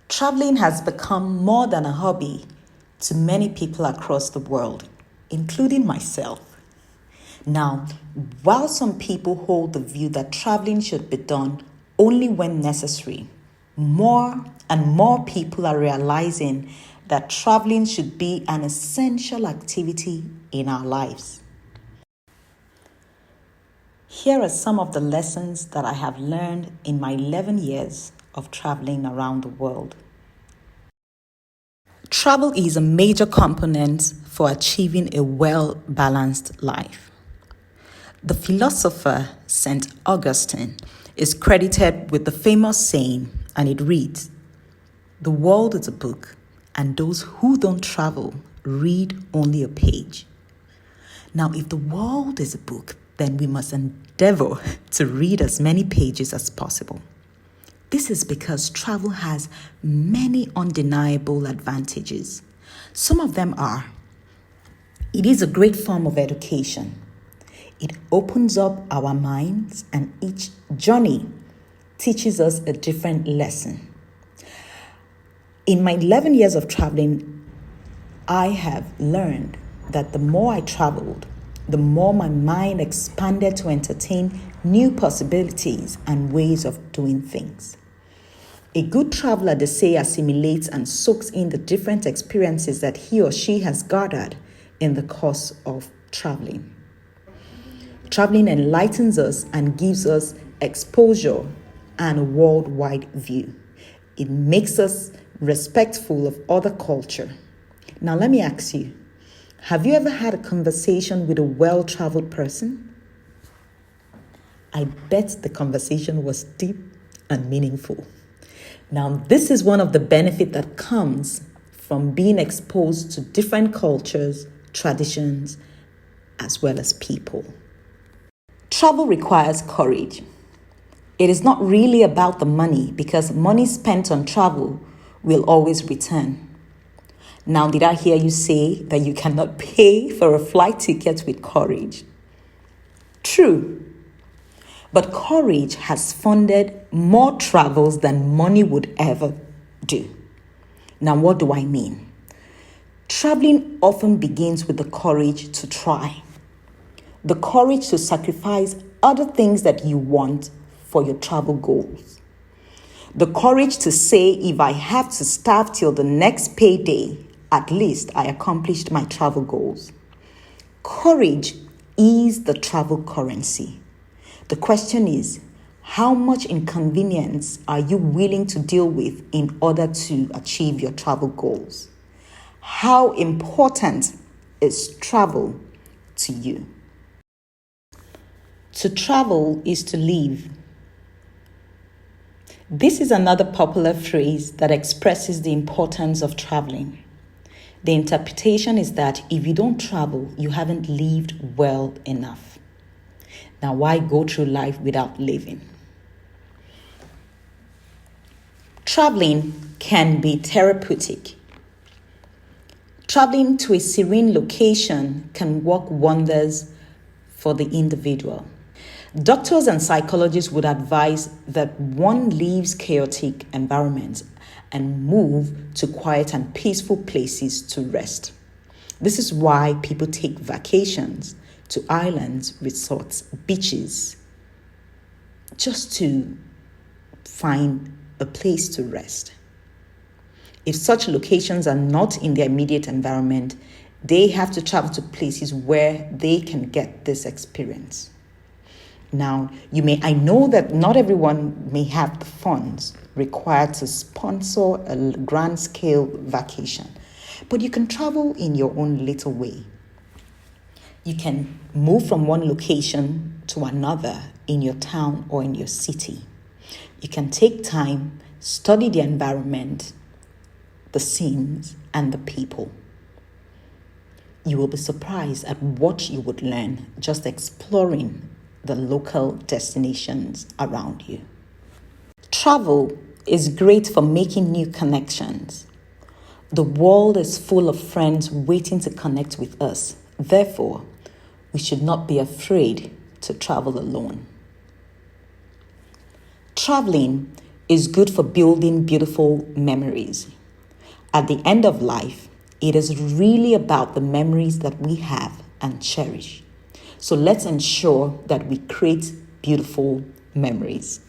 Traveling has become more than a hobby to many people across the world, including myself. Now, while some people hold the view that traveling should be done only when necessary, more and more people are realizing that traveling should be an essential activity in our lives. Here are some of the lessons that I have learned in my 11 years of traveling around the world. Travel is a major component for achieving a well-balanced life. The philosopher St. Augustine is credited with the famous saying, and it reads, "The world is a book, and those who don't travel read only a page." Now, if the world is a book, then we must endeavour to read as many pages as possible. This is because travel has many undeniable advantages. Some of them are: it is a great form of education. It opens up our minds, and each journey teaches us a different lesson. In my 11 years of traveling, I have learned that the more I traveled, the more my mind expanded to entertain new possibilities and ways of doing things. A good traveler, they say, assimilates and soaks in the different experiences that he or she has gathered in the course of traveling. Traveling enlightens us and gives us exposure and a worldwide view. It makes us respectful of other culture. Now, let me ask you, have you ever had a conversation with a well-traveled person? I bet the conversation was deep and meaningful. Now, this is one of the benefits that comes from being exposed to different cultures, traditions, as well as people. Travel requires courage. It is not really about the money, because money spent on travel will always return. Now, did I hear you say that you cannot pay for a flight ticket with courage? True. But courage has funded more travels than money would ever do. Now, what do I mean? Traveling often begins with the courage to try. The courage to sacrifice other things that you want for your travel goals. The courage to say, if I have to starve till the next payday, at least I accomplished my travel goals. Courage is the travel currency. The question is, how much inconvenience are you willing to deal with in order to achieve your travel goals? How important is travel to you? To travel is to live. This is another popular phrase that expresses the importance of traveling. The interpretation is that if you don't travel, you haven't lived well enough. Now, why go through life without living? Traveling can be therapeutic. Traveling to a serene location can work wonders for the individual. Doctors and psychologists would advise that one leaves chaotic environments and move to quiet and peaceful places to rest. This is why people take vacations to islands, resorts, beaches, just to find a place to rest. If such locations are not in their immediate environment, they have to travel to places where they can get this experience. Now, I know that not everyone may have the funds required to sponsor a grand scale vacation, but you can travel in your own little way. You can move from one location to another in your town or in your city. You can take time, study the environment, the scenes, and the people. You will be surprised at what you would learn just exploring the local destinations around you. Travel is great for making new connections. The world is full of friends waiting to connect with us. Therefore, we should not be afraid to travel alone. Traveling is good for building beautiful memories. At the end of life, it is really about the memories that we have and cherish. So let's ensure that we create beautiful memories.